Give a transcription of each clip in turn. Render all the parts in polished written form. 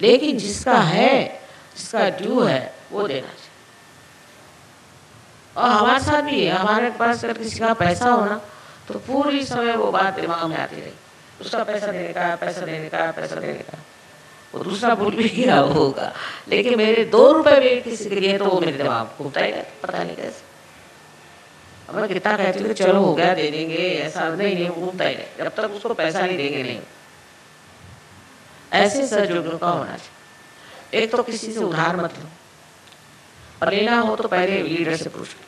लेकिन जिसका है, जिसका ड्यू है, वो देना चाहिए। और हमारे साथ भी है, हमारे पास अगर किसी का पैसा हो ना, तो पूरी समय वो बात दिमाग में आती रही, उसका पैसा देने का, पैसा देने का, पैसा देने का। वो दूसरा भूल भी गया होगा, लेकिन मेरे 2 रुपए भी किसी के लिए तो वो मेरे दिमाग में घूमता ही रहता, पता नहीं कैसे। अब मैं कितना कहती हूँ चलो हो गया दे देंगे, ऐसा नहीं, घूमता ही रहे जब तक उसको पैसा नहीं देंगे नहीं। ऐसे सहयोगियों का होना चाहिए। एक तो किसी से उधार मत लो, और लेना हो तो पहले लीडर से पूछ लो,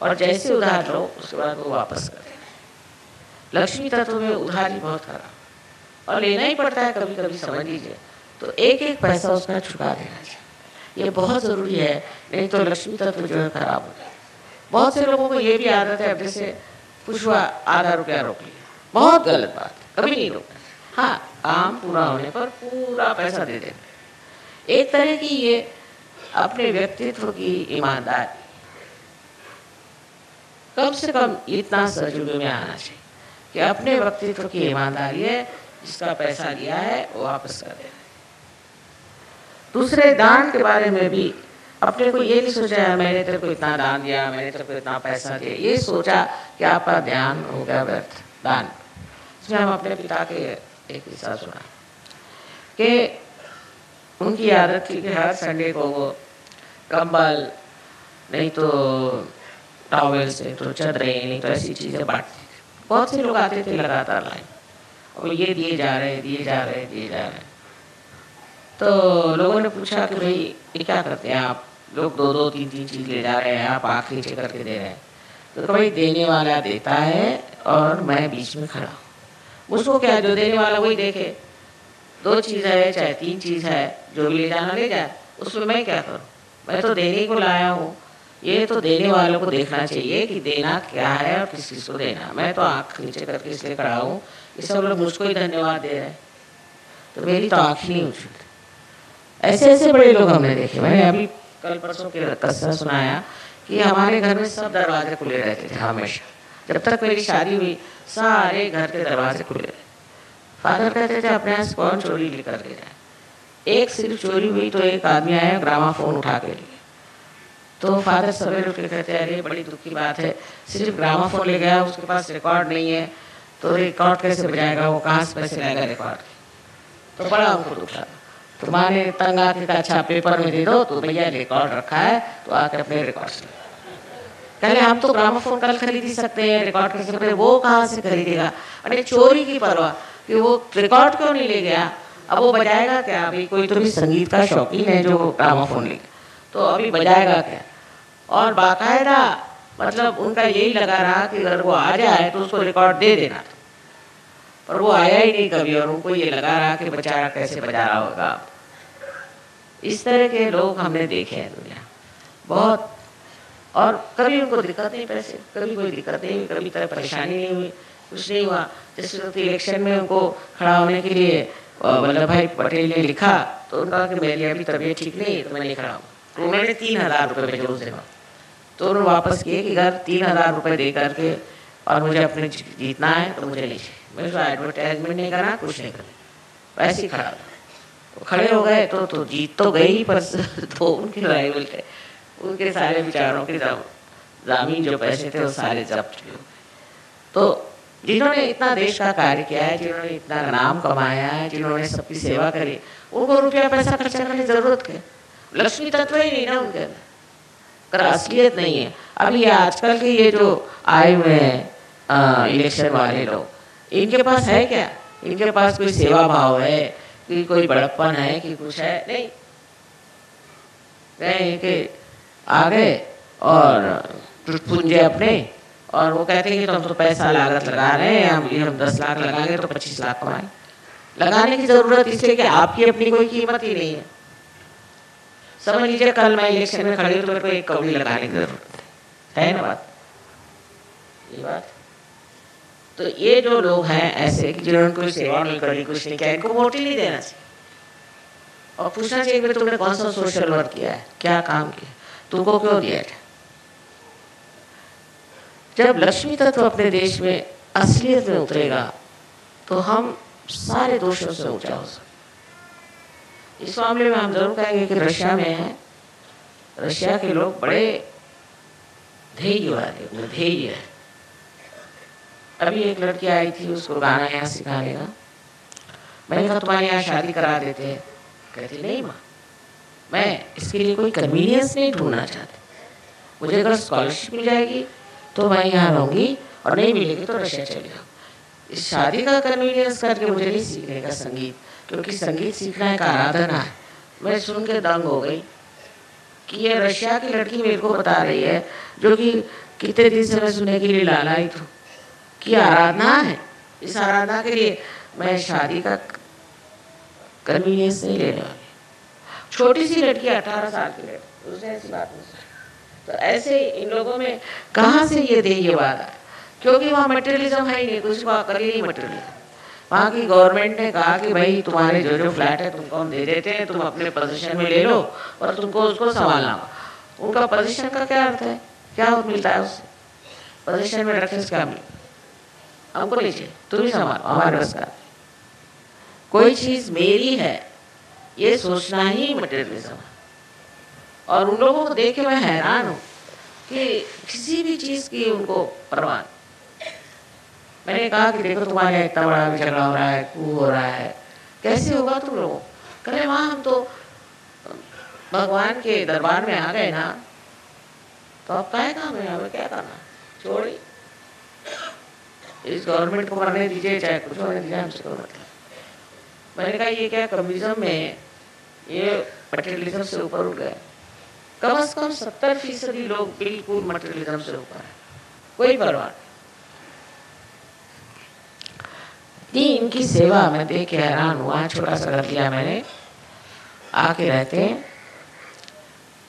और जैसे उधार लो उसके बाद वो वापस कर देना। लक्ष्मी तत्व में उधारी बहुत खराब, और लेना ही पड़ता है कभी कभी, समझ लीजिए। तो एक एक पैसा उसका चुका देना चाहिए, ये बहुत ज़रूरी है, नहीं तो लक्ष्मी तत्व जो है खराब हो जाए। बहुत से लोगों को ये भी आदत है, अब जैसे कुछ हुआ आधा रुपया रोक लिया, बहुत गलत बात है, कभी नहीं रोकना। हाँ, काम पूरा होने पर पूरा पैसा दे देना। एक तरह की ये अपने व्यक्तित्व की ईमानदारी, कम से कम इतना सहयोग में आना चाहिए कि अपने व्यक्तित्व की ईमानदारी है, जिसका पैसा लिया है वो वापस कर देना। दूसरे दान के बारे में भी अपने को ये नहीं सोचा मैंने तेरे को इतना दान दिया, मैंने तेरे को इतना पैसा दिया, ये सोचा कि आपका ध्यान हो गया व्यर्थ दान। इसमें हम अपने पिता के एक किस्सा सुना कि उनकी आदत थी कि हर संडे को वो कंबल, नहीं तो टॉवेल्स, नहीं तो चादरें, नहीं तो ऐसी चीज़ें बांटते थे। बहुत से लोग आते थे लगातार लाइन, और ये दिए जा रहे, दिए जा रहे, दिए जा रहे। तो लोगों ने पूछा कि भाई ये क्या करते हैं आप लोग, 2-2, 3-3 चीज़ ले जा रहे हैं, आप आँख नीचे करके दे रहे हैं। तो भाई देने वाला देता है और मैं बीच में खड़ा हूँ, उसको क्या, जो देने वाला वही देखे, 2 चीज़ है चाहे 3 चीज़ है, जो भी ले जाना ले जाए, उसमें मैं क्या करूँ, मैं तो देने को लाया हूँ। ये तो देने वालों को देखना चाहिए कि देना क्या है और किस चीज़ को देना। मैं तो आँख नीचे करके इसलिए खड़ा हूँ, ये सब लोग मुझको ही धन्यवाद दे रहे हैं, तो मेरी तो आँख ही नहीं उछलती। ऐसे ऐसे बड़े लोग हमने देखे। मैंने अभी कल परसों के किस्सा सुनाया कि हमारे घर में सब दरवाजे खुले रहते थे हमेशा, जब तक मेरी शादी हुई सारे घर के दरवाजे खुले रहे। फादर कहते थे अपने यहाँ से कौन चोरी लेकर ले जाए। एक सिर्फ चोरी हुई तो एक आदमी आया ग्रामाफोन उठा के लिए, तो फादर सवेरे उठ के कहते अरे बड़ी दुख की बात है, सिर्फ ग्रामाफोन ले गया, उसके पास रिकॉर्ड नहीं है, तो रिकॉर्ड कैसे बजाएगा, वो कहाँ से पैसे लाएगा रिकॉर्ड। तो बड़ा उनको दुख लगा। तो माँ ने तंग आके कहा अच्छा पेपर में दे दो, तो भैया रिकॉर्ड रखा है तो आकर अपने रिकॉर्ड से कहले हम तो ग्रामाफोन कल खरीद ही सकते हैं, रिकॉर्ड कैसे खरीदे, वो कहाँ से खरीदेगा। अरे चोरी की परवाह कि वो रिकॉर्ड क्यों नहीं ले गया, अब वो बजाएगा क्या। अभी कोई तो भी संगीत का शौकीन है जो ग्रामाफोन ले, तो अभी बजाएगा क्या। और बाकायदा मतलब उनका यही लगा रहा कि अगर वो आ जाए तो उसको रिकॉर्ड दे देना था, पर वो आया ही नहीं कभी, और उनको ये लगा रहा कि बेचारा कैसे बजा रहा होगा। इस तरह के लोग हमने देखे हैं दुनिया बहुत, और कभी उनको दिक्कत नहीं पैसे, कभी कोई दिक्कत नहीं हुई, कभी तरह परेशानी नहीं हुई, कुछ नहीं हुआ। जिस वक्त इलेक्शन में उनको खड़ा होने के लिए वल्लभ भाई पटेल ने लिखा, तो उनका कि मेरी अभी तबीयत ठीक नहीं तो मैं नहीं खड़ा हूँ, तो मैंने 3000 रुपये भेजे उस दिन, तो उन्होंने वापस किए कि अगर 3000 रुपये दे करके और मुझे अपने जीतना है तो मुझे नहीं चाहिए। मैं उसका एडवर्टाइजमेंट नहीं करना, कुछ नहीं करना, वैसे ही खड़ा हो। तो खड़े हो गए तो जीत तो गई ही, पर तो उनके राइवल थे, उनके सारे विचारों के ज़मीन जो पैसे थे वो सारे जब्त किए। तो जिन्होंने इतना देश का कार्य किया है, जिन्होंने इतना नाम कमाया है, जिन्होंने सबकी सेवा करी, उनको रुपया पैसा खर्चा करने की जरूरत क्या। लक्ष्मी तत्व ही नहीं ना उनके अंदर, असलियत नहीं है। अभी ये आजकल के ये जो आए हुए हैं इलेक्शन वाले लोग, इनके पास है क्या, इनके पास कोई सेवा भाव है कि कोई बड़प्पन है कि कुछ है, नहीं। गए कि आ गए और पुंजे अपने, और वो कहते हैं कि तो हम तो पैसा लागत लगा रहे हैं, हम 10 लाख लगाएंगे तो 25 लाख कमाएं। लगाने की जरूरत इसलिए कि आपकी अपनी कोई कीमत ही नहीं है। समझ लीजिए कल मैं इलेक्शन में खड़ी हूँ तो मेरे को 1 कौड़ी लगाने की जरूरत है ना बात, ये बात। तो ये जो लोग हैं ऐसे कि जिन्होंने कोई सेवा नहीं करी, कुछ नहीं किया, इनको वोट ही नहीं देना चाहिए। और पूछना चाहिए कि तुमने कौन सा सोशल वर्क किया है, क्या काम किया, तुमको क्यों दिया था। जब लक्ष्मी तत्व अपने देश में असलियत में उतरेगा तो हम सारे दोषों से ऊंचा हो सकते। इस मामले में हम जरूर कहेंगे कि रशिया में है, रशिया के लोग बड़े ध्येयवादी, उनमें ध्येय है। अभी एक लड़की आई थी, उसको गाना यहाँ सिखाने का। मैंने कहा तुम्हारे यहाँ शादी करा देते हैं। कहती नहीं माँ, मैं इसके लिए कोई कन्वीनियंस नहीं ढूंढना चाहती। मुझे अगर स्कॉलरशिप मिल जाएगी तो मैं यहाँ रहूँगी, और नहीं मिलेगी तो रशिया चली जाऊँ। इस शादी का कन्वीनियंस करके मुझे नहीं सीखने का संगीत, क्योंकि संगीत सीखना एक आराधना है। मैं सुन के दंग हो गई कि ये रशिया की लड़की मेरे को बता रही है, जो कि कितने दिन से मैं सुनने के लिए लालायित हूँ, कि आराधना है। इस आराधना के लिए मैं शादी का कन्वीनियंस नहीं लेने वाली। छोटी सी लड़की, 18 साल की लड़की, उसने ऐसी बात नहीं सुनी। तो ऐसे इन लोगों में कहाँ से ये ध्येयवाद आया? क्योंकि वहाँ मटेरियलिज्म है ही नहीं, कुछ को अकल ही नहीं मटेरियलिज्म। वहाँ की गवर्नमेंट ने कहा कि भाई तुम्हारे जो जो फ्लैट है तुमको हम दे देते हैं, तुम अपने पोजीशन में ले लो और तुमको उसको संभालना होगा। उनका पोजीशन का क्या अर्थ है? क्या मिलता है उससे? पोजीशन में रखने से क्या मिलता? हमको नहीं चाहिए, तुम ही संभालो, हमारे बस का। कोई चीज मेरी है ये सोचना ही मटेरियलिज्म है। और उन लोगों को देख के मैं हैरान हूँ कि किसी भी चीज की उनको परवाह। मैंने कहा कि देखो तुम्हारे यहाँ इतना बड़ा झगड़ा हो रहा है, कू हो रहा है, कैसे होगा तुम लोगों? कहे वहाँ हम तो भगवान के दरबार में आ गए ना, तो अब क्या काम है, हमें क्या करना? छोड़ी, इस गवर्नमेंट को मरने दीजिए, चाहे कुछ होने दीजिए, हमसे कोई मतलब। मैंने कहा ये क्या कम्युनिज्म में ये मटेरियलिज्म से ऊपर उठ गए। कम से कम 70% लोग बिल्कुल मटेरियलिज्म से ऊपर है, कोई परवाह नहीं। इनकी सेवा मैं देख के हैरान हुआ। छोटा सा घर लिया मैंने, आके रहते हैं।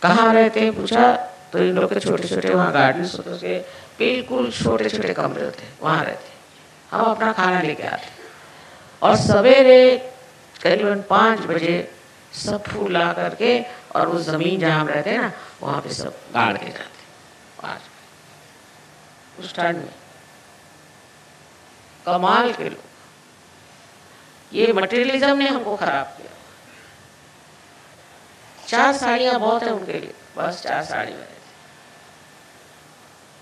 कहाँ रहते हैं पूछा तो इन लोग के छोटे छोटे वहाँ गार्डन्स होते, उसके बिल्कुल छोटे छोटे कमरे होते, वहाँ रहते। हम अपना खाना लेके आते और सवेरे करीबन 5 बजे सब फूल ला करके और उस जमीन जहाँ हम रहते हैं ना, वहाँ पे सब गाड़ के जाते। उस ठंड में कमाल के लोग। ये मटेरियलिज्म ने हमको खराब किया। 4 साड़ियाँ बहुत है उनके लिए, बस 4 साड़ी में रहते।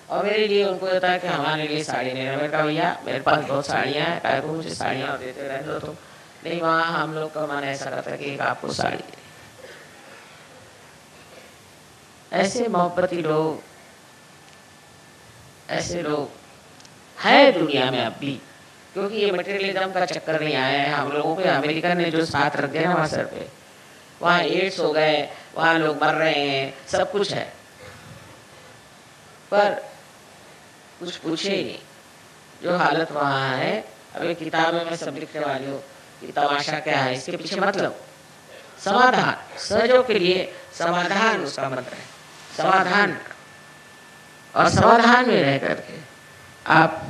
और मेरे लिए उनको होता है कि हमारे लिए साड़ी नहीं है। मैंने कहा भैया मेरे पास बहुत साड़ियाँ हैं, क्या को मुझे साड़ियाँ देते रहते हो तुम? नहीं, वहाँ हम लोग का मन ऐसा करता है कि एक आपको साड़ी दे। ऐसे मोहब्बती लोग, ऐसे लोग है दुनिया में अब भी, क्योंकि ये मटेरियलिज्म का चक्कर नहीं आया है हम लोगों पे। अमेरिका ने जो साथ रख दिया ना वहाँ सर पे, वहाँ एड्स हो गए, वहाँ लोग मर रहे हैं, सब कुछ है, पर कुछ पूछे ही नहीं। जो हालत वहाँ है, अभी किताब में मैं सब लिखने वाली हूँ कि तमाशा क्या है, इसके पीछे मतलब समाधान। सहयोग के लिए समाधान उसका मंत्र है, समाधान। और समाधान में रह करके आप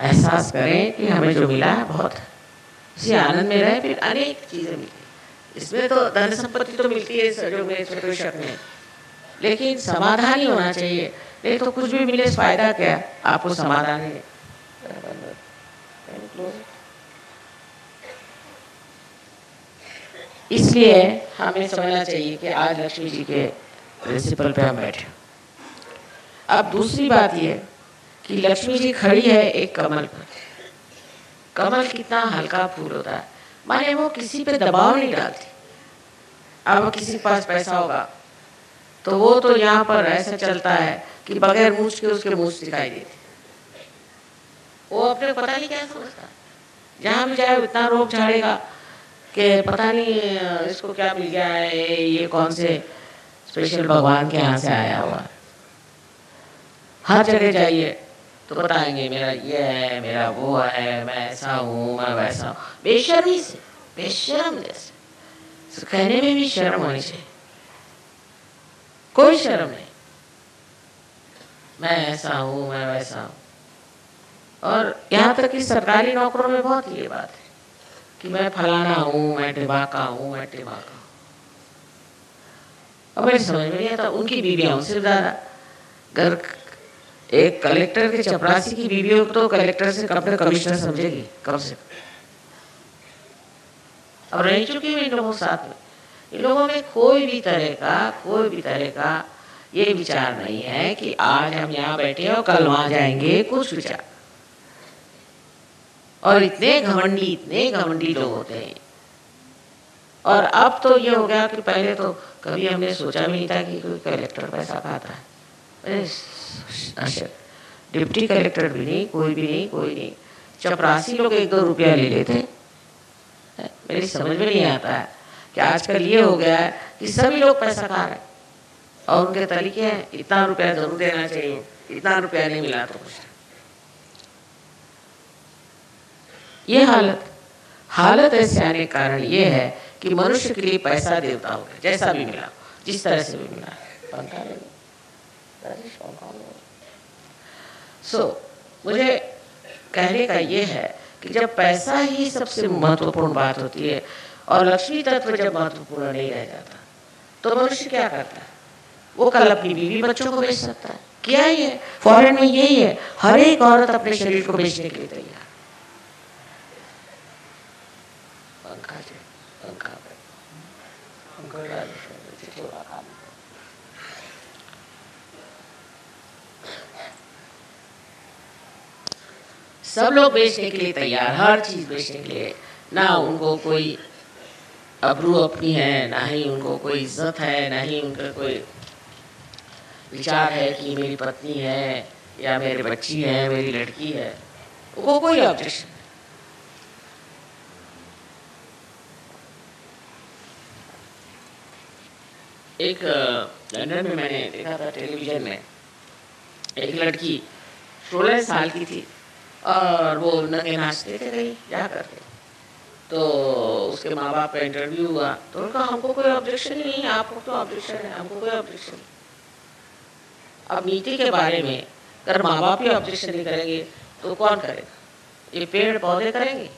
एहसास करें कि हमें जो मिला है बहुत है, इसी आनंद में रहे, फिर अनेक चीजें मिलती। इसमें तो धन संपत्ति तो मिलती है सहयोग में, इसमें कोई शक नहीं, लेकिन समाधान ही होना चाहिए। नहीं तो कुछ भी मिले फायदा क्या, आपको समाधान ही। इसलिए हमें समझना चाहिए कि आज लक्ष्मी जी के प्रिंसिपल पे हम बैठे। अब दूसरी बात यह कि लक्ष्मी जी खड़ी है एक कमल पर। कमल कितना हल्का फूल होता है, माने वो किसी पे दबाव नहीं डालती। अब किसी के पास पैसा होगा तो वो तो यहाँ पर ऐसा चलता है कि बगैर मूछ के उसके मूछ दिखाई देती। वो अपने पता नहीं क्या सोचता, जहाँ भी जाए इतना रोक झाड़ेगा कि पता नहीं इसको क्या मिल गया है, ये कौन से स्पेशल भगवान के यहाँ से आया हुआ। हर जगह जाइए तो बताएंगे मेरा ये है, मेरा वो है, मैं ऐसा हूँ, मैं वैसा हूँ। बेशर्मी से, बेशर्म जैसे, कहने में भी शर्म होनी चाहिए। कोई शर्म नहीं, मैं ऐसा हूँ, मैं वैसा हूँ। और यहाँ तक कि सरकारी नौकरों में बहुत ये बात है कि मैं फलाना हूँ, मैं टिबाका हूँ, मैं टिबाका हूँ। अब मेरी समझ में नहीं आता, उनकी बीवियां उनसे ज्यादा। घर एक कलेक्टर के चपरासी की बीवियों तो कलेक्टर से अपने कमिश्नर समझेगी कम से कम। अब रह चुकी हूँ इन लोगों के साथ में। इन लोगों में कोई भी तरह का ये विचार नहीं है कि आज हम यहाँ बैठे और कल वहाँ जाएंगे, कुछ विचार। और इतने घमंडी लोग होते हैं। और अब तो ये हो गया कि पहले तो कभी हमने सोचा भी नहीं था कि कोई कलेक्टर पैसा खाता है। डिप्टी कलेक्टर भी नहीं, कोई नहीं। चपरासी लोग 1-2 रुपया ले लेते। मेरी समझ में नहीं आता है कि आजकल ये हो गया है कि सभी लोग पैसा खा रहे हैं और उनके तरीके हैं, इतना रुपया जरूर देना चाहिए, इतना रुपया नहीं मिला तो कुछ। ये हालत ऐसे आने का कारण ये है कि मनुष्य के लिए पैसा देवता हो गया, जैसा भी मिला, जिस तरह से भी मिला। मुझे कहने का ये है कि जब पैसा ही सबसे महत्वपूर्ण बात होती है और लक्ष्मी तत्व जब महत्वपूर्ण नहीं रह जाता तो मनुष्य क्या करता है? वो कल अपनी बीवी बच्चों को बेच सकता है। क्या ही है, फॉरेन में यही है, हर एक औरत अपने शरीर को बेचने के लिए तैयार। सब लोग बेचने के लिए तैयार, हर चीज बेचने के लिए। ना उनको कोई अबरू अपनी है, ना ही उनको कोई इज्जत है, ना ही उनका कोई विचार है कि मेरी पत्नी है या मेरी बच्ची है, मेरी लड़की है। वो कोई ऑब्जेक्शन। एक लंदन में मैंने देखा था टेलीविजन में, एक लड़की 16 साल की थी और वो नंगे नाचते थे कहीं जा करके। तो उसके माँ बाप का इंटरव्यू हुआ तो उनका हमको कोई ऑब्जेक्शन ही नहीं, आपको तो ऑब्जेक्शन है, हमको कोई ऑब्जेक्शन नहीं। अब नीति के बारे में अगर माँ बाप ही ऑब्जेक्शन नहीं करेंगे तो कौन करेगा? ये पेड़ पौधे करेंगे?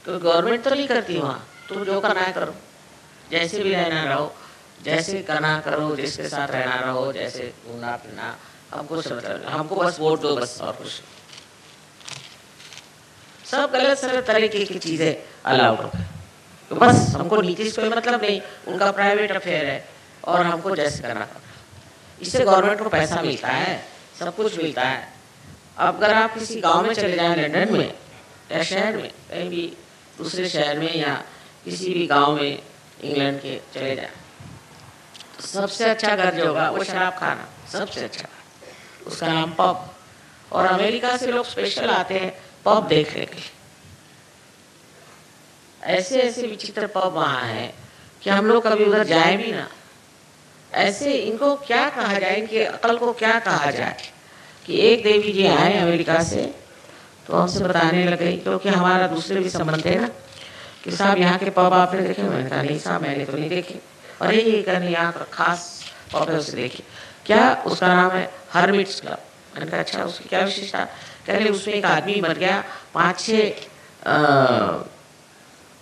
तो गवर्नमेंट तो नहीं करती वहाँ, तुम जो करना है करो, जैसे भी रहना रहो, जैसे करना करो, जिसके साथ रहना रहो, जैसे घूमना फिरना, हमको सब, हमको बस वोट दो बस, और कुछ सब गलत सलत तरीके की चीजें अलाउड हो। तो बस हमको नीति से कोई मतलब नहीं, उनका प्राइवेट अफेयर है और हमको जैसे करना पड़ता। इससे गवर्नमेंट को पैसा मिलता है, सब कुछ मिलता है। अब अगर आप किसी गांव में चले जाएं, लंदन में या शहर में, कहीं भी दूसरे शहर में या किसी भी गांव में इंग्लैंड के चले जाएं, तो सबसे अच्छा घर जो होगा वो शराब खाना, सबसे अच्छा, उसका नाम पब। और अमेरिका से लोग स्पेशल आते हैं पब देखने के लिए। ऐसे ऐसे विचित्र पब वहाँ हैं कि हम लोग कभी उधर जाए भी ना। ऐसे इनको क्या कहा जाए, इनकी अकल को क्या कहा जाए कि एक देवी जी आए अमेरिका से तो हमसे बताने लगे, क्योंकि हमारा दूसरे भी संबंध थे ना, कि साहब यहाँ के पब आपने देखे? मैंने कहा नहीं साहब मैंने तो नहीं देखे। और ये कहने यहाँ का खास पब है, उसे देखिए। क्या? उसका नाम है हर्मिट्स क्लब। मैंने कहा अच्छा, उसकी क्या विशेषता? कह रहे उसमें एक आदमी मर गया, 5-6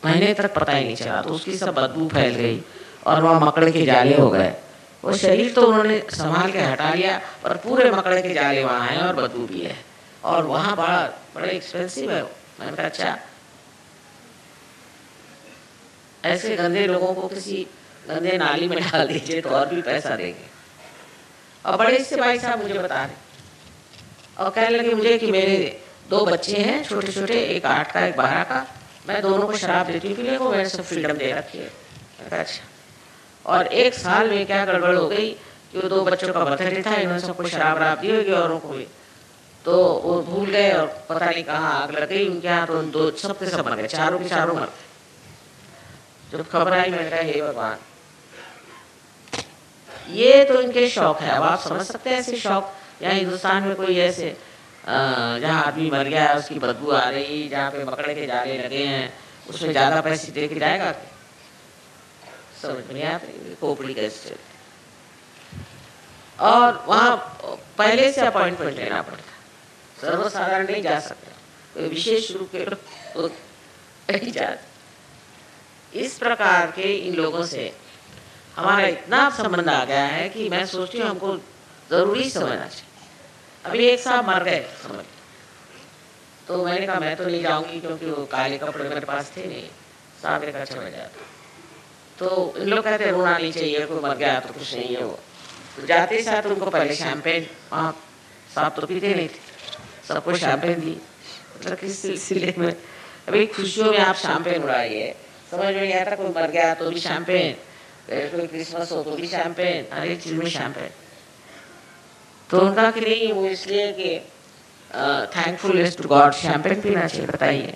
महीने तक पता ही नहीं चला, तो उसकी सब बदबू फैल गई और वहाँ मकड़े के जाले हो गए। वो शरीर तो उन्होंने संभाल के हटा लिया पर पूरे मकड़े के जाले वहाँ हैं और बदबू भी है, और वहाँ बड़ा एक्सपेंसिव है। मैंने कहा अच्छा, ऐसे गंदे लोगों को किसी गंदे नाली में डाल दीजिए तो और भी पैसा देंगे। और बड़े से भाई साहब मुझे बता रहे और कहने लगे मुझे कि मेरे 2 बच्चे हैं छोटे छोटे, एक 8 का एक 12 का, मैं दोनों को शराब देती हूँ पीने को, मैंने सब फ्रीडम दे रखी है। अच्छा, और 1 साल में क्या गड़बड़ हो गई कि वो 2 बच्चों का बर्थडे था, इन्होंने सबको शराब दी होगी औरों को भी, तो वो भूल गए और पता नहीं कहाँ आग लग गई उनके यहाँ, तो 2 सबके सब मर गए, चारों के चारों मर गए। जब खबर आई मैंने कहा हे भगवान, ये तो इनके शौक है। अब आप समझ सकते हैं ऐसे शौक। यहाँ हिंदुस्तान में कोई ऐसे जहाँ आदमी मर गया है उसकी बदबू आ रही, जहाँ पे मकड़े के जाले लगे हैं, उसमें ज्यादा पैसे दे के जाएगा? समझ में नहीं आती खोपड़ी कैसे। और वहाँ पहले से अपॉइंटमेंट लेना पड़ता, सर्वसाधारण नहीं जा सकता, विशेष रूप के लोग नहीं जाते। इस प्रकार के इन लोगों से हमारा इतना संबंध आ गया है कि मैं सोचती हूँ हमको जरूरी समझना चाहिए। अभी एक साहब मर गए समझ, तो मैंने कहा मैं तो नहीं जाऊंगी क्योंकि वो काले कपड़े मेरे पास थे नहीं, साहब ने कहा अच्छा मैं जाता। तो इन लोग कहते रोना नहीं चाहिए, कोई मर गया तो कुछ नहीं है वो। तो जाते साथ उनको पहले शैम्पेन, वहाँ साहब तो पीते नहीं थे, सबको शैम्पेन दी। मतलब किस सिलसिले में, अभी खुशियों में आप शैम्पेन उड़ाइए, समझ में नहीं आता। कोई मर गया तो भी शैम्पेन, कोई क्रिसमस हो तो भी शैम्पेन, हर एक चीज में शैम्पेन। तो उनका कि नहीं वो इसलिए कि थैंकफुलनेस टू गॉड, शैम्पेन पीना चाहिए, बताइए।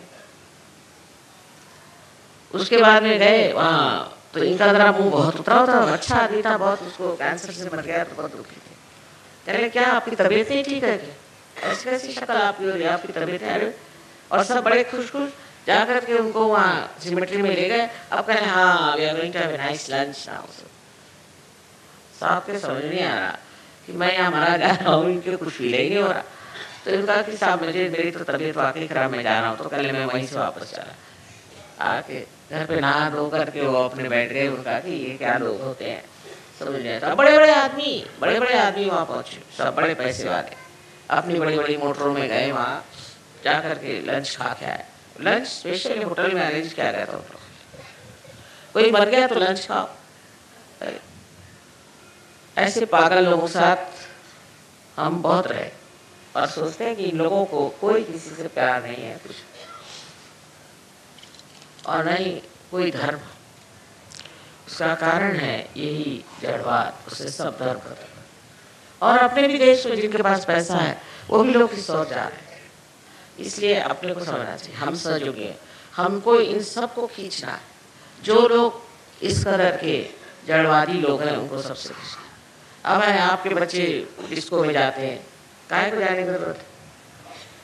उसके बाद में गए वहाँ, तो इनका जरा मुंह बहुत उतरा था, अच्छा आदमी था बहुत, उसको कैंसर से मर गया तो बहुत दुखी थे। कहले क्या आपकी तबीयत नहीं ठीक है क्या, ऐसी कैसी शक्ल आपकी हो रही है, आपकी तबीयत है? और सब बड़े खुश खुश जाकर के उनको वहाँ सिमेट्री में ले गए। अब कह रहे हाँ we are going to have a nice lunch now. साहब के समझ नहीं आ रहा कि मैं यहाँ मारा जा रहा हूँ, इनके कुछ फील ही नहीं हो रहा। तो इनका कि साहब मुझे मेरी तो तबीयत वाकई खराब, मैं जा रहा हूँ। तो कल मैं वहीं से वापस चला, आके घर पे नहा धो करके वो अपने बैठ गए। उनका कि ये क्या लोग होते हैं, समझ नहीं आता। बड़े बड़े आदमी वहाँ पहुँचे, सब बड़े पैसे वाले, अपनी बड़ी बड़ी मोटरों में गए, वहाँ जा करके लंच खा के आए। लंच स्पेशल होटल में अरेंज किया गया था। कोई मर गया तो लंच खाओ। ऐसे पागल लोगों के साथ हम बहुत रहे और सोचते हैं कि इन लोगों को कोई किसी से प्यार नहीं है कुछ, और नहीं कोई धर्म। उसका कारण है यही जड़वाद, उससे सब धर्म खत्म। और अपने भी देश में जिनके पास पैसा है वो भी लोग किस ओर जा रहे हैं। इसलिए अपने को समझना चाहिए, हम सहयोगी हैं, हमको इन सबको खींचना है। जो लोग इस कदर के जड़वादी लोग हैं उनको सबसे खींचना। अब है आपके बच्चे डिस्को में जाते हैं, काहे को जाने की जरूरत है?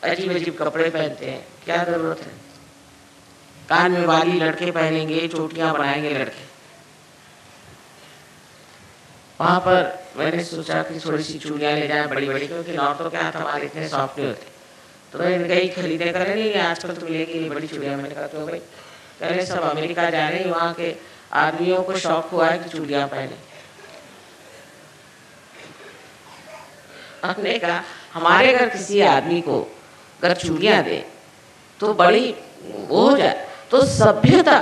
अजीब अजीब कपड़े पहनते हैं, क्या जरूरत है? कान में वाली लड़के पहनेंगे, चोटियां बनाएंगे लड़के। वहां पर मैंने सोचा कि थोड़ी सी चूड़ियां ले जाएं बड़ी बड़ी, क्योंकि औरतों के हाथ हमारे इतने सॉफ्ट नहीं होते। तो मैंने गई खरीदने, कर नहीं आजकल तो मिलेगी नहीं बड़ी चूड़ियां। मैंने कहा क्यों भाई? पहले सब अमेरिका जा रहे हैं, वहाँ के आदमियों को शौक हुआ है कि चूड़ियां पहने। हमने कहा हमारे अगर किसी आदमी को अगर चूड़ियां दे तो बड़ी वो हो जाए, तो सभ्यता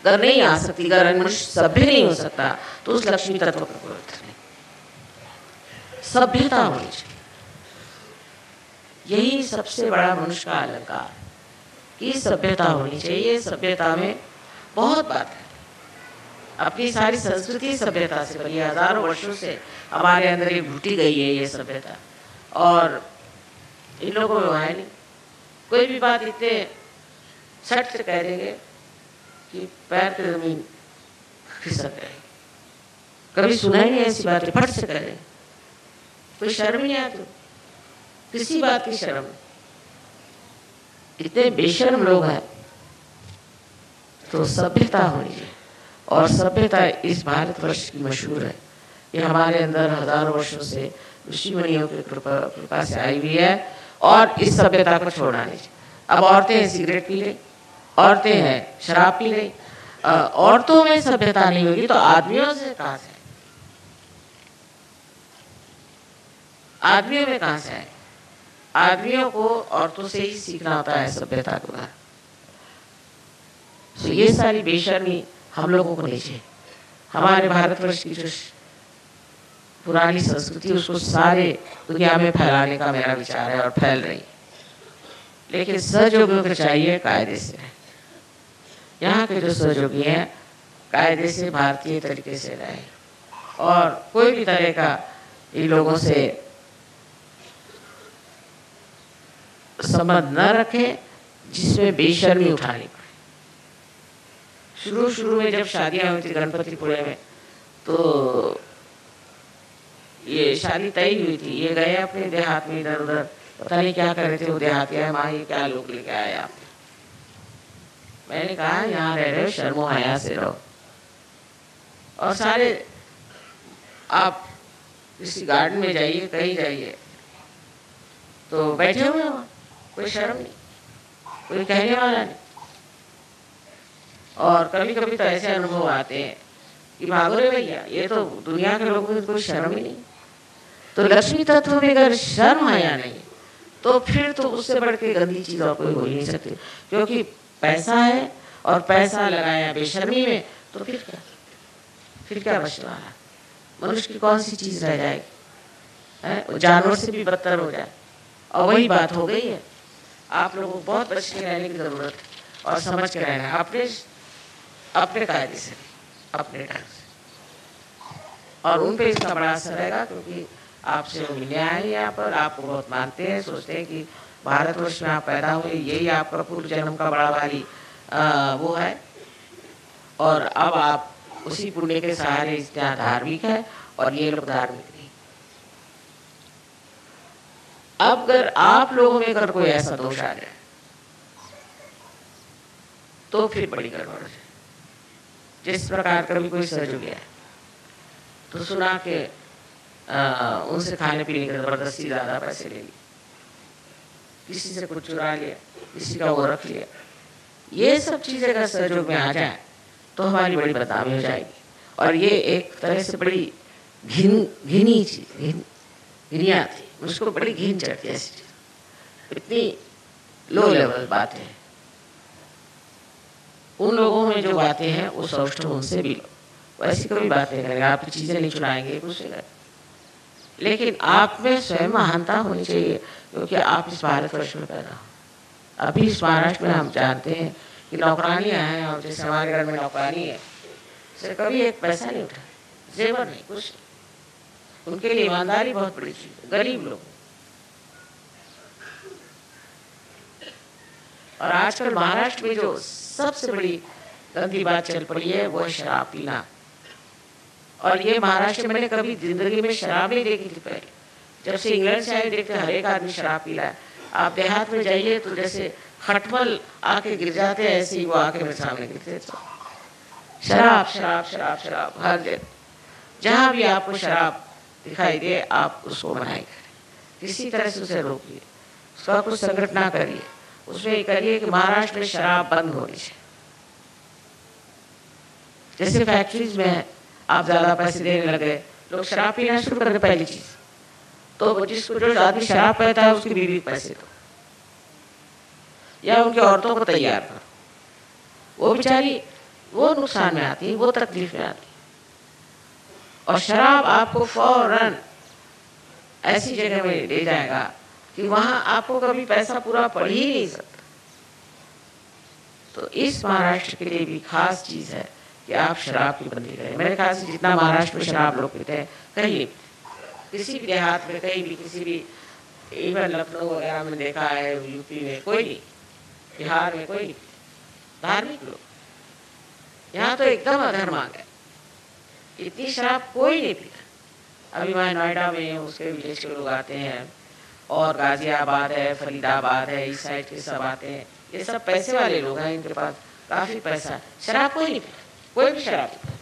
अगर नहीं आ सकती, अगर मनुष्य सभ्य नहीं हो सकता तो उस लक्ष्मी तत्व का कोई अर्थ नहीं। सभ्यता होनी चाहिए, यही सबसे बड़ा मनुष्य का अलंकार की सभ्यता होनी चाहिए। सभ्यता में बहुत बात है, अपनी सारी संस्कृति सभ्यता से बनी, हजारों वर्षों से हमारे अंदर ये घुटी गई है ये सभ्यता, और इन लोगों में है नहीं। कोई भी बात इतने सट से कह देंगे कि पैर पे जमीन खिसक गई। कभी सुना ही नहीं ऐसी बात, फट से कह देंगे, कोई शर्म ही नहीं आती, किसी बात की शर्म। इतने बेशर्म लोग हैं। तो सभ्यता होनी चाहिए, और सभ्यता इस भारतवर्ष की मशहूर है। ये हमारे अंदर हजारों वर्षों से ऋषि मुनियों की कृपा से आई हुई है, और इस सभ्यता को छोड़ना नहीं चाहिए। अब औरतें सिगरेट पी रही, औरतें हैं शराब पी रही, औरतों में सभ्यता नहीं होगी तो आदमियों से कहां से? आदमियों में कहां से है? आदमियों को औरतों से ही सीखना होता है सभ्यता को। तो ये सारी बेशर्मी हम लोगों को नहीं चाहिए। हमारे भारतवर्ष की जो पुरानी संस्कृति उसको सारे दुनिया में फैलाने का मेरा विचार है, और फैल रही है। लेकिन सहयोगियों को चाहिए कायदे से। यहाँ के जो सहयोगी हैं कायदे से भारतीय तरीके से रहे, और कोई भी तरह का इन लोगों से संबंध न रखें जिसमें बेशर्मी उठानी पड़े। शुरू में जब शादियां हुई थी गणपतिपुरे में, तो ये शादी तय हुई थी, ये गए अपने देहात में इधर उधर, पता नहीं क्या कर रहे थे वो देहाती है, माँ ये क्या लोग लेके आए आप। मैंने कहा यहाँ रह रहे हो, शर्मो हया से रहो। और सारे आप किसी गार्डन में जाइए, कहीं जाइए, तो बैठे हुए वहाँ, कोई शर्म नहीं, कोई कहने वाला नहीं। और कभी कभी तो ऐसे अनुभव आते हैं कि भागो रे भैया, ये तो दुनिया के लोगों को कोई शर्म ही नहीं। तो लक्ष्मी तत्व में अगर शर्म हया नहीं तो फिर तो उससे बढ़ के गंदी चीज और कोई हो ही नहीं सकती। क्योंकि पैसा है और पैसा लगाया बेशर्मी में, तो फिर क्या बचने वाला? मनुष्य की कौन सी चीज़ रह जाएगी? है जानवर से भी बदतर हो जाए। और वही बात हो गई है। आप लोगों को बहुत बच के रहने की ज़रूरत है और समझ के रहना है, अपने कायदे से, अपने ढंग से। और उन पे इसका बड़ा असर रहेगा, क्योंकि आपसे वो मिलने आए हैं यहाँ पर, आपको बहुत मानते हैं, सोचते हैं कि भारतवर्ष में आप पैदा हुए, यही आपका पूर्व जन्म का बड़ा भारी वो है। और अब आप उसी पुण्य के सहारे इतना धार्मिक है और ये लोग धार्मिक नहीं। अब अगर आप लोगों में अगर कोई ऐसा दोष आ जाए तो फिर बड़ी गड़बड़ है। जिस प्रकार कभी कोई सज गया तो सुना के उनसे खाने पीने की जबरदस्ती ज़्यादा पैसे ले लिए, किसी से कुछ चुरा लिया, किसी का वो रख लिया, ये सब चीज़ें अगर सहयोग में आ जाए तो हमारी बड़ी बदनामी हो जाएगी। और ये एक तरह से बड़ी घिनी चीज़, घिनिया थी, मुझको बड़ी घिन चढ़ती है ऐसी चीज़, इतनी लो लेवल बातें। उन लोगों में जो बातें हैं वो सौष्ठ उनसे भी लो, वैसी कोई बात नहीं करेंगे, आपकी चीज़ें नहीं चुराएंगे कुछ नहीं, लेकिन आप में स्वयं महानता होनी चाहिए, क्योंकि आप इस भारतवर्ष में पैदा हो। अभी इस महाराष्ट्र में हम जानते हैं कि नौकरानियाँ हैं, और जैसे हमारे घर में नौकरानी है, से कभी एक पैसा नहीं उठा, जेवर नहीं, कुछ नहीं। उनके लिए ईमानदारी बहुत बड़ी चीज़ है, गरीब लोग। और आजकल महाराष्ट्र में जो सबसे बड़ी गंदी बात चल पड़ी है वो है शराब पीना। और ये महाराष्ट्र मैंने कभी जिंदगी में शराब नहीं देखी थी पहले, जब से इंग्लैंड से आए देखते हर एक आदमी शराब पी रहा है। आप देहात में जाइए तो जैसे खटमल आके गिर जाते हैं, ऐसे ही वो आके मेरे सामने गिरते। तो शराब शराब शराब शराब हर जगह, जहाँ भी आपको शराब दिखाई दे आप उसको मनाई करें, किसी तरह से उसे रोकिए, उसका कुछ संकट ना करिए, उसमें ये करिए कि महाराष्ट्र में शराब बंद होनी चाहिए। जैसे फैक्ट्रीज में आप ज़्यादा पैसे देने लगे, लोग शराब पीना शुरू कर दे, पहली चीज़ तो जिसको जो आदमी शराब पीता है उसकी बीवी को पैसे दो, या उनकी औरतों को तैयार करो, वो बेचारी वो नुकसान में आती है, वो तकलीफ में आती है। और शराब आपको फौरन ऐसी जगह में ले जाएगा कि वहाँ आपको कभी पैसा पूरा पड़ ही नहीं सकता। तो इस महाराष्ट्र के लिए भी खास चीज़ है कि आप शराब की बंदी करें। मेरे ख्याल से जितना महाराष्ट्र में शराब लोग पीते हैं, कहीं किसी भी देहात में, कहीं भी, किसी भी, इवन लखनऊ वगैरह में देखा है, यूपी में कोई नहीं, बिहार में कोई नहीं, धार्मिक लोग। यहाँ तो एकदम अधर्म आ गया, इतनी शराब कोई नहीं पीता। अभी मैं नोएडा में, उसके विलेज के लोग आते हैं, और गाजियाबाद है, फरीदाबाद है, इस साइड के सब आते हैं, ये सब पैसे वाले लोग हैं, इनके पास काफ़ी पैसा। शराब कोई नहीं पीता, कोई भी शराब पीता।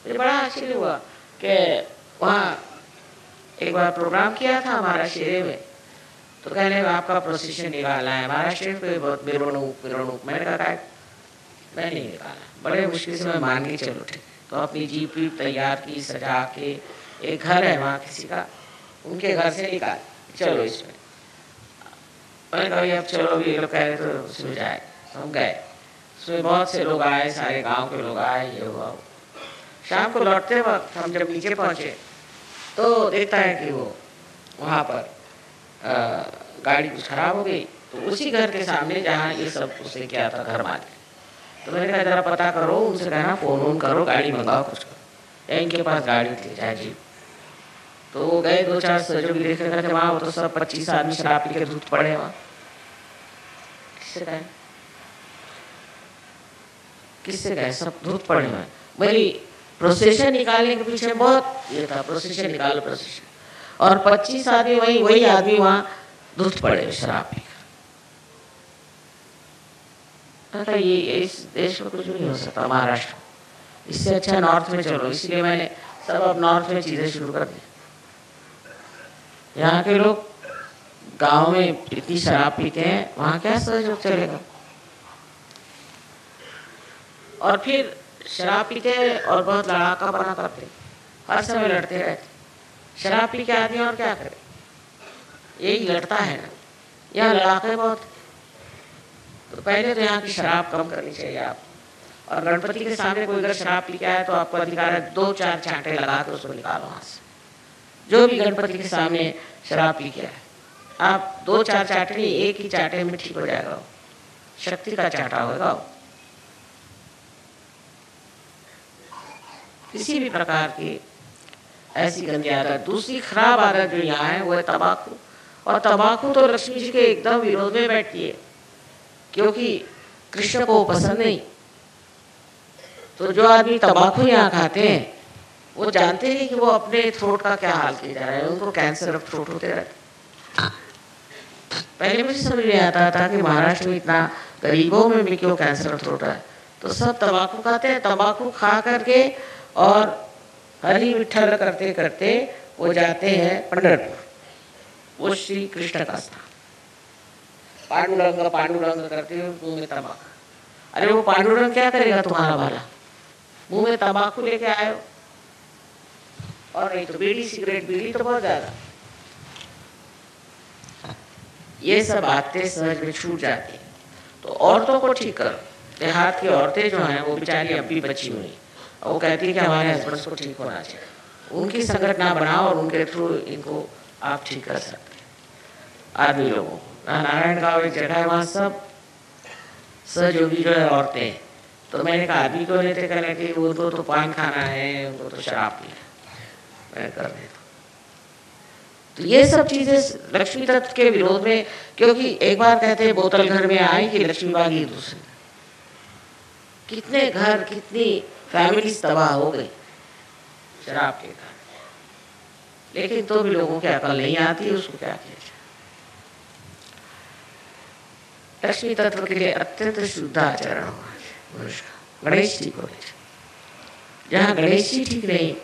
मुझे बड़ा आश्चर्य हुआ कि वहाँ एक बार प्रोग्राम किया था हमारा शेरे में, तो कहने आपका प्रोसेशन निकालना है महाराष्ट्र में, बहुत बिरवणूक। मैंने कहा मैं नहीं निकाला, बड़े मुश्किल से मैं मान के चलो ठीक। तो अपनी जीप वीप तैयार की, सजा के, एक घर है वहाँ किसी का, उनके घर से निकाल, चलो इसमें। मैंने कहा अब चलो, ये लोग कह रहे तो उसमें जाए, हम गए। उसमें बहुत से लोग आए, सारे गांव के लोग आए, ये हुआ। शाम को लौटते वक्त हम जब नीचे पहुँचे तो देखता है कि वो वहाँ पर गाड़ी कुछ खराब हो गई, तो उसी घर के सामने जहाँ ये सब उसने किया था घर मालिक। तो मैंने कहा जरा पता करो, उनसे कहना फ़ोन करो, गाड़ी मंगाओ कुछ, या इनके पास गाड़ी थी चाहे जी। तो वो गए, 2-4 सहयोग देखने गए थे वहाँ, वो तो सब 25 आदमी शराब पी के धूत पड़े वहाँ। किससे गए? सब धूत पड़े हुए। मेरी प्रोसेशन निकालने के पीछे बहुत ये था, प्रोसेशन निकालो प्रोसेशन, और 25 आदमी वही आदमी वहाँ धूत पड़े शराब पी कर। ये इस देश में कुछ भी नहीं हो सकता महाराष्ट्र, इससे अच्छा नॉर्थ में चलो। इसलिए मैंने सब अब नॉर्थ में चीज़ें शुरू कर दी। यहाँ के लोग गांव में इतनी शराब पीते हैं, वहाँ क्या सहयोग चलेगा। और फिर शराब पीते और बहुत लड़ाका बना करते, हर समय लड़ते रहते। शराब पी के आदमी और क्या करे, यही लड़ता है ना। यहाँ लड़ाके बहुत, तो पहले तो यहाँ की शराब कम करनी चाहिए आप। और गणपति के सामने कोई अगर शराब पी के आए तो आपको अधिकार है 2-4 चांटे लगा कर उसको निकालो वहाँ से। जो भी गणपति के सामने शराब पी के आए, आप 2-4 चाटे नहीं, एक ही चाटे में ठीक हो जाएगा वो। शक्ति का चाटा होगा वो। किसी भी प्रकार की ऐसी गंदी आदत। दूसरी खराब आदत जो यहाँ है वो है तंबाकू। और तंबाकू तो लक्ष्मी जी के एकदम विरोध में बैठती है, क्योंकि कृष्ण को पसंद नहीं। तो जो आदमी तंबाकू यहाँ खाते हैं वो जानते नहीं कि वो अपने थ्रोट का क्या हाल किए जा रहे हैं। उनको कैंसर ऑफ थ्रोट होते रहते। पहले मुझे समझ नहीं आता था कि महाराष्ट्र में इतना गरीबों में भी क्यों कैंसर ऑफ थ्रोट है। तो सब तंबाकू खाते हैं, तंबाकू खा करके और हरि विठल करते करते वो जाते हैं पंढरपुर, वो श्री कृष्ण का स्थान। पांडुरंग पांडुरंग करते हुए मुंह में तंबाकू। अरे वो पांडुरंग क्या करेगा तुम्हारा भला? मुंह में तंबाकू लेके आए हो। और नहीं तो बीड़ी सिगरेट, बीड़ी तो बहुत ज्यादा। ये सब बातें सहज में छूट जाती हैं। तो औरतों को ठीक करो। देहात की औरतें जो हैं वो बेचारी अब भी बची हुई, और वो कहती है कि हमारे हस्बैंड को ठीक होना चाहिए। उनकी संगठना बनाओ और उनके थ्रू इनको आप ठीक कर सकते हैं। आदमी लोगों को नारायण गांव एक जगह है, वहाँ सब सहयोगी जो है औरतें। तो मैंने कहा आदमी क्यों नहीं थे? कहने कि उनको तो पान खाना है, उनको तो शराब पीना है। मैं कर देता। तो ये सब चीजें लक्ष्मी तत्व के विरोध में, क्योंकि एक बार कहते हैं बोतल घर में आई कि लक्ष्मी भागी दूसरी। कितने घर, कितनी फैमिली तबाह हो गई शराब के कारण। लेकिन तो भी लोगों की अकल नहीं आती, उसको क्या किया जाए। लक्ष्मी तत्व के लिए अत्यंत शुद्ध आचरण होगा मनुष्य का। गणेश जी को जहाँ गणेश जी ठीक नहीं,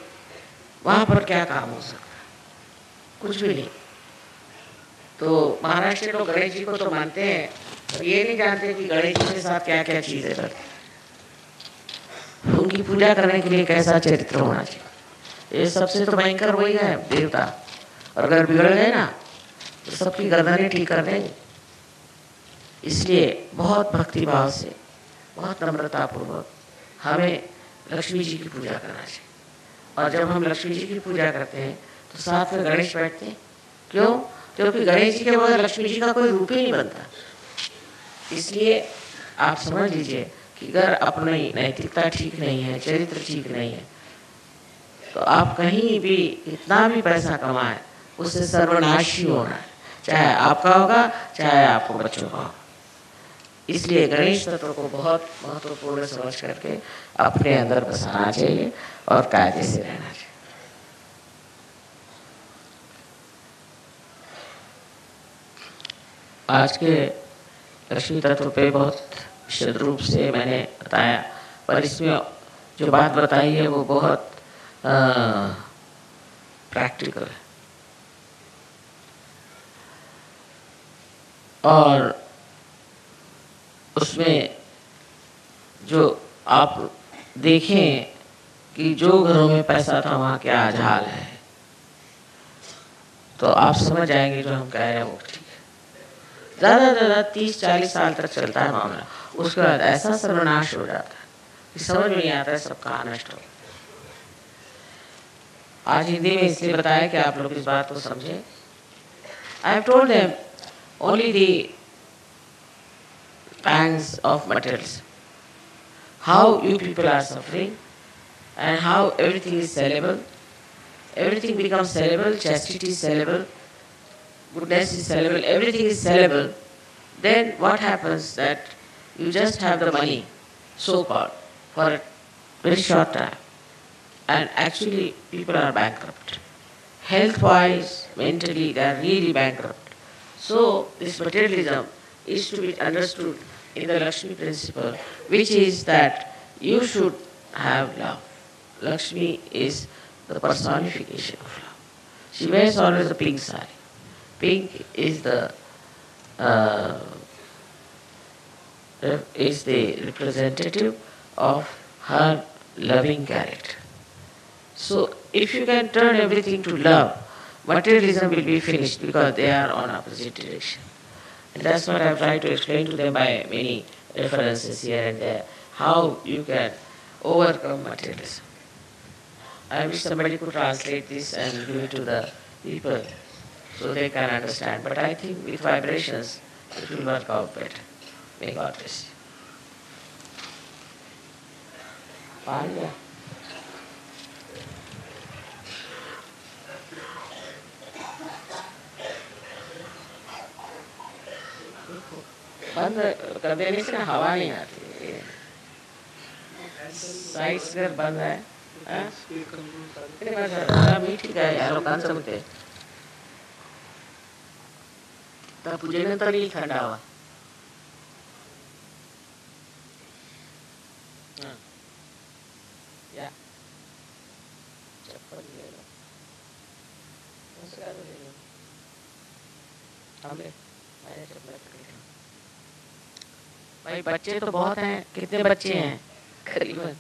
वहां पर क्या काम हो सकता? कुछ भी नहीं। तो महाराष्ट्र लोग गणेश जी को तो मानते हैं, और ये नहीं जानते कि गणेश जी के साथ क्या क्या चीजें करते। उनकी पूजा करने के लिए कैसा चरित्र होना चाहिए। ये सबसे तो भयंकर वही है देवता। और अगर बिगड़ गए ना तो सबकी गर्दनें ठीक कर देंगे। इसलिए बहुत भक्ति भाव से, बहुत नम्रता पूर्वक हमें लक्ष्मी जी की पूजा करना चाहिए। और जब हम लक्ष्मी जी की पूजा करते हैं तो साथ में गणेश बैठते हैं। क्यों? क्योंकि गणेश जी के बगैर लक्ष्मी जी का कोई रूप ही नहीं बनता। इसलिए आप समझ लीजिए कि अगर अपनी नैतिकता ठीक नहीं है, चरित्र ठीक नहीं है, तो आप कहीं भी इतना भी पैसा कमाए उससे सर्वनाश ही होना है। चाहे आपका होगा, चाहे आपको बच्चों का होगा। इसलिए गणेश तत्व को बहुत महत्वपूर्ण समझ करके अपने अंदर बसाना चाहिए और कायदे से रहना चाहिए। आज के लक्ष्मी तत्व पे बहुत विशद रूप से मैंने बताया, पर इसमें जो बात बताई है वो बहुत प्रैक्टिकल है। और उसमें जो आप देखें कि जो घरों में पैसा था वहाँ क्या हाल है, तो आप समझ जाएंगे जो हम कह रहे हैं वो ठीक है। ज़्यादा से ज़्यादा 30-40 साल तक चलता है मामला, उसके बाद ऐसा सर्वनाश हो जाता है कि समझ में नहीं आता है सब कहाँ नष्ट हो। आज हिंदी में इसलिए बताया कि आप लोग इस बात को समझें। I have told them only the pangs of materialism, how you people are suffering and how everything is sellable. Everything becomes sellable, chastity is sellable, goodness is sellable, everything is sellable. Then what happens that you just have the money, so-called, for a very short time. And actually people are bankrupt. Health-wise, mentally, they are really bankrupt. So this materialism is to be understood in the Lakshmi principle, which is that you should have love. Lakshmi is the personification of love. She wears always a pink sari. Pink is the representative of her loving character. So if you can turn everything to love, materialism will be finished because they are on opposite direction. And that's what I've tried to explain to them by many references here and there, how you can overcome materialism. I wish somebody could translate this and give it to the people so they can understand. But I think with vibrations, it will work out better. May God bless you. Panya. बंद कर देने से ना हवा नहीं आती, sides अगर बंद है मीठी का यार कान समझते तर पूजे नंतर येईल थंड हवा. या चप्पल ले लो, नमस्कार ले लो, हमने मैंने चप्पल पकड़ी. भाई बच्चे तो बहुत हैं, कितने बच्चे हैं करीबन